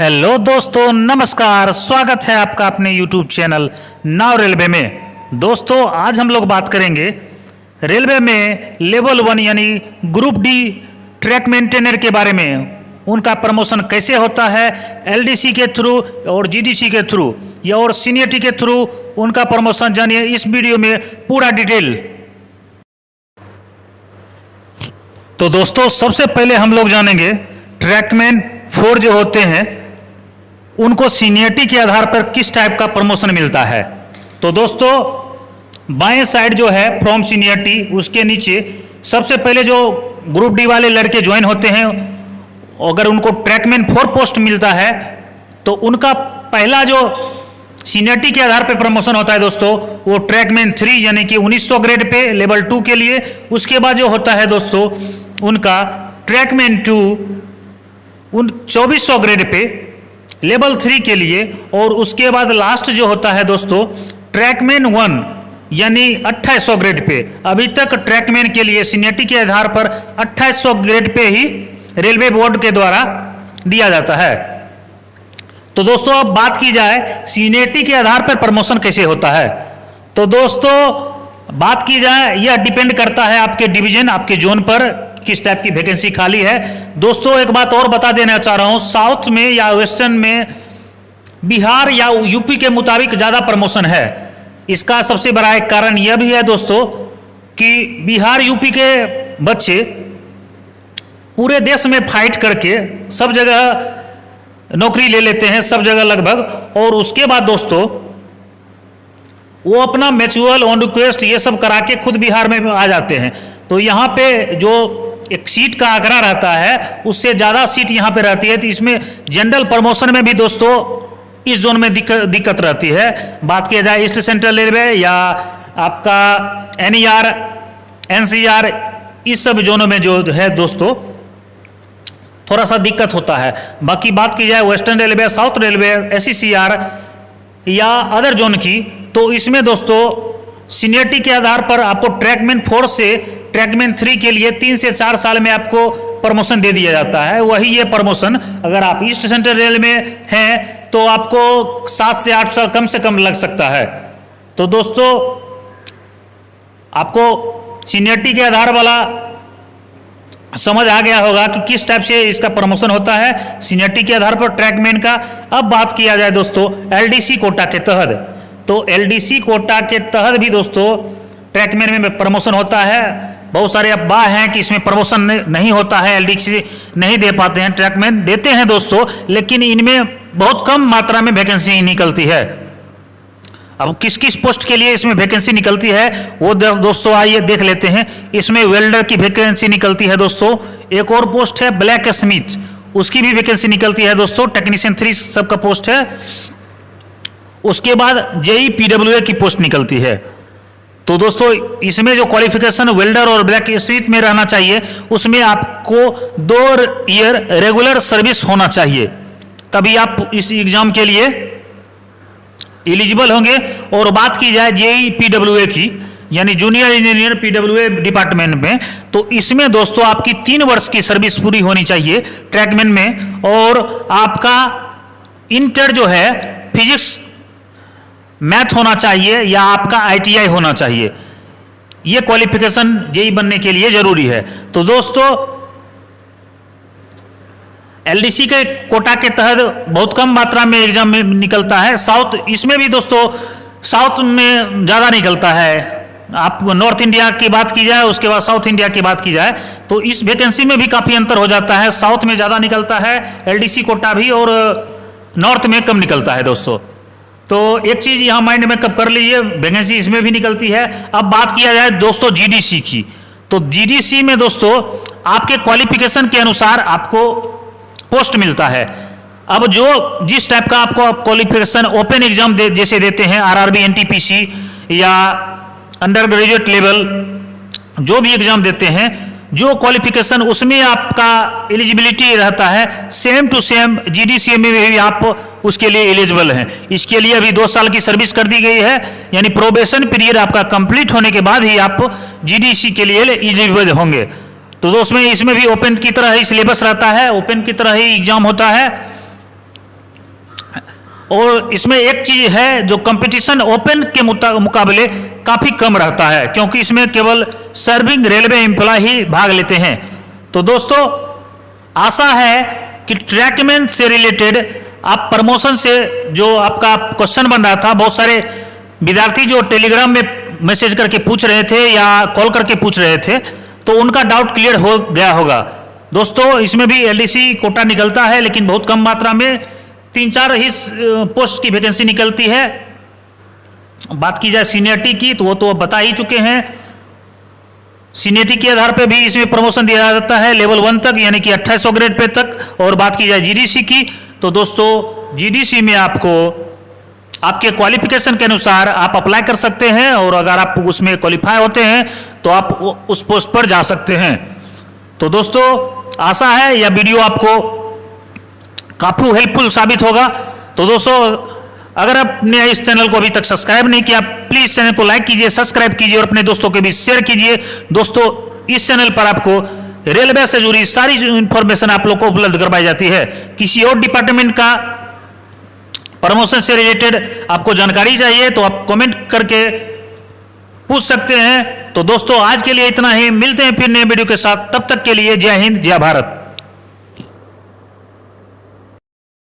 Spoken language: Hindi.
हेलो दोस्तों, नमस्कार। स्वागत है आपका अपने YouTube चैनल नाउ रेलवे में। दोस्तों, आज हम लोग बात करेंगे रेलवे में लेवल 1 यानी ग्रुप डी ट्रैक मेंटेनर के बारे में। उनका प्रमोशन कैसे होता है, LDC के थ्रू और GDC के थ्रू या और सीनियरिटी के थ्रू उनका प्रमोशन जानिए इस वीडियो में पूरा डिटेल। तो दोस्तों, सबसे पहले हम लोग जानेंगे ट्रैकमैन 4 जो होते हैं उनको सीनियरिटी के आधार पर किस टाइप का प्रमोशन मिलता है। तो दोस्तों, बाएं साइड जो है फ्रॉम सीनियरिटी, उसके नीचे सबसे पहले जो ग्रुप डी वाले लड़के ज्वाइन होते हैं, अगर उनको ट्रैकमैन 4 पोस्ट मिलता है तो उनका पहला जो सीनियरिटी के आधार पर प्रमोशन होता है दोस्तों, वो ट्रैकमैन 3 यानी कि 1900 ग्रेड पे लेवल 2 के लिए। उसके बाद जो होता है दोस्तों उनका ट्रैकमैन 2 2400 ग्रेड पे लेवल 3 के लिए। और उसके बाद लास्ट जो होता है दोस्तों ट्रैकमैन 1 यानी 2800 ग्रेड पे। अभी तक ट्रैकमैन के लिए सीनियरिटी के आधार पर 2800 ग्रेड पे ही रेलवे बोर्ड के द्वारा दिया जाता है। तो दोस्तों, अब बात की जाए सीनियरिटी के आधार पर प्रमोशन कैसे होता है। तो दोस्तों, बात की जाए, यह डिपेंड करता है आपके डिवीजन, आपके जोन पर किस टाइप की वैकेंसी खाली है। दोस्तों, एक बात और बता देना चाह रहा हूं, साउथ में या वेस्टर्न में बिहार या यूपी के मुताबिक ज़्यादा प्रमोशन है। इसका सबसे बड़ा एक कारण यह भी है दोस्तों कि बिहार यूपी के बच्चे पूरे देश में फाइट करके सब जगह नौकरी ले लेते हैं, सब जगह लगभग। और उसके बाद दोस्तों वो अपना म्यूचुअल ऑन रिक्वेस्ट ये सब करा के खुद बिहार में आ जाते हैं। तो यहाँ पे जो एक सीट का आंकड़ा रहता है उससे ज़्यादा सीट यहाँ पे रहती है। तो इसमें जनरल प्रमोशन में भी दोस्तों इस जोन में दिक्कत रहती है। बात किया जाए ईस्ट सेंट्रल रेलवे या आपका NER, NCR, इस सब जोनों में जो है दोस्तों थोड़ा सा दिक्कत होता है। बाकी बात की जाए western railway, south railway, SECR या अदर जोन की, तो इसमें दोस्तों सीनियरिटी के आधार पर आपको ट्रैकमैन 4 से ट्रैकमैन 3 के लिए 3 से 4 साल में आपको प्रमोशन दे दिया जाता है। वही ये प्रमोशन अगर आप ईस्ट सेंट्रल रेल में हैं तो आपको 7 से 8 साल कम से कम लग सकता है। तो दोस्तों, आपको सीनियरिटी के आधार वाला समझ आ गया होगा कि किस टाइप से इसका प्रमोशन होता है सीनियरिटी के आधार पर ट्रैकमैन का। अब बात किया जाए दोस्तों LDC कोटा के तहत, तो LDC कोटा के तहत भी दोस्तों ट्रैकमैन में प्रमोशन होता है। बहुत सारे अफवाह हैं कि इसमें प्रमोशन नहीं होता है, LDC नहीं दे पाते हैं। ट्रैकमैन देते हैं दोस्तों, लेकिन इनमें बहुत कम मात्रा में वैकेंसी निकलती है। अब किस किस पोस्ट के लिए इसमें वैकेंसी निकलती है वो दोस्तों आइए देख लेते हैं। इसमें वेल्डर की वैकेंसी निकलती है दोस्तों। एक और पोस्ट है ब्लैक स्मिथ, उसकी भी वैकेंसी निकलती है दोस्तों। टेक्नीशियन 3 सबका पोस्ट है। उसके बाद JEE PWA की पोस्ट निकलती है। तो दोस्तों, इसमें जो क्वालिफिकेशन वेल्डर और ब्लैक स्मिथ में रहना चाहिए उसमें आपको 2 ईयर रेगुलर सर्विस होना चाहिए, तभी आप इस एग्जाम के लिए एलिजिबल होंगे। और बात की जाए JEE PWA की यानी जूनियर इंजीनियर PWA डिपार्टमेंट में, तो इसमें दोस्तों आपकी 3 वर्ष की सर्विस पूरी होनी चाहिए ट्रैकमैन में। और आपका इंटर जो है फिजिक्स मैथ होना चाहिए या आपका ITI होना चाहिए। ये क्वालिफिकेशन JEE बनने के लिए जरूरी है। तो दोस्तों, LDC के कोटा के तहत बहुत कम मात्रा में एग्जाम में निकलता है। साउथ, इसमें भी दोस्तों साउथ में ज़्यादा निकलता है। आप नॉर्थ इंडिया की बात की जाए, उसके बाद साउथ इंडिया की बात की जाए, तो इस वैकेंसी में भी काफ़ी अंतर हो जाता है। साउथ में ज़्यादा निकलता है LDC कोटा भी, और नॉर्थ में कम निकलता है दोस्तों। तो एक चीज़ यहाँ माइंड में कब कर लीजिए, वैकेंसी इसमें भी निकलती है। अब बात किया जाए दोस्तों GDC की, तो GDC में दोस्तों आपके क्वालिफिकेशन के अनुसार आपको पोस्ट मिलता है। अब जो जिस टाइप का आपको क्वालिफिकेशन ओपन एग्जाम जैसे देते हैं RRB NTPC या अंडर ग्रेजुएट लेवल जो भी एग्जाम देते हैं, जो क्वालिफिकेशन उसमें आपका एलिजिबिलिटी रहता है, सेम टू सेम GDC में भी आप उसके लिए एलिजिबल हैं। इसके लिए अभी 2 साल की सर्विस कर दी गई है, यानी प्रोबेशन पीरियड आपका कंप्लीट होने के बाद ही आप GDC के लिए एलिजिबल होंगे। तो दोस्तों, इसमें भी ओपन की तरह ही सिलेबस रहता है, ओपन की तरह ही एग्जाम होता है। और इसमें एक चीज है जो कंपटीशन ओपन के मुकाबले काफी कम रहता है, क्योंकि इसमें केवल सर्विंग रेलवे एम्प्लॉय ही भाग लेते हैं। तो दोस्तों आशा है कि ट्रैकमैन से रिलेटेड आप प्रमोशन से जो आपका क्वेश्चन बन रहा था, बहुत सारे विद्यार्थी जो टेलीग्राम में मैसेज करके पूछ रहे थे या कॉल करके पूछ रहे थे, तो उनका डाउट क्लियर हो गया होगा। दोस्तों इसमें भी एलडीसी कोटा निकलता है, लेकिन बहुत कम मात्रा में 3-4 ही पोस्ट की वैकेंसी निकलती है। बात की जाए सीनियरिटी की तो वो तो बता ही चुके हैं। सीनियरिटी के आधार पे भी इसमें प्रमोशन दिया जाता है लेवल 1 तक, यानी कि 2800 ग्रेड पे तक। और बात की जाए जीडीसी की तो दोस्तों जीडीसी में आपको आपके क्वालिफिकेशन के अनुसार आप अप्लाई कर सकते हैं, और अगर आप उसमें क्वालिफाई होते हैं तो आप उस पोस्ट पर जा सकते हैं। तो दोस्तों आशा है यह वीडियो आपको काफी हेल्पफुल साबित होगा। तो दोस्तों अगर आपने इस चैनल को अभी तक सब्सक्राइब नहीं किया, प्लीज चैनल को लाइक कीजिए, सब्सक्राइब कीजिए और अपने दोस्तों के बीच शेयर कीजिए। दोस्तों इस चैनल पर आपको रेलवे से जुड़ी सारी इंफॉर्मेशन आप लोग को उपलब्ध करवाई जाती है। किसी और डिपार्टमेंट का प्रमोशन से रिलेटेड आपको जानकारी चाहिए तो आप कमेंट करके पूछ सकते हैं। तो दोस्तों आज के लिए इतना ही, मिलते हैं फिर नए वीडियो के साथ, तब तक के लिए जय हिंद जय भारत।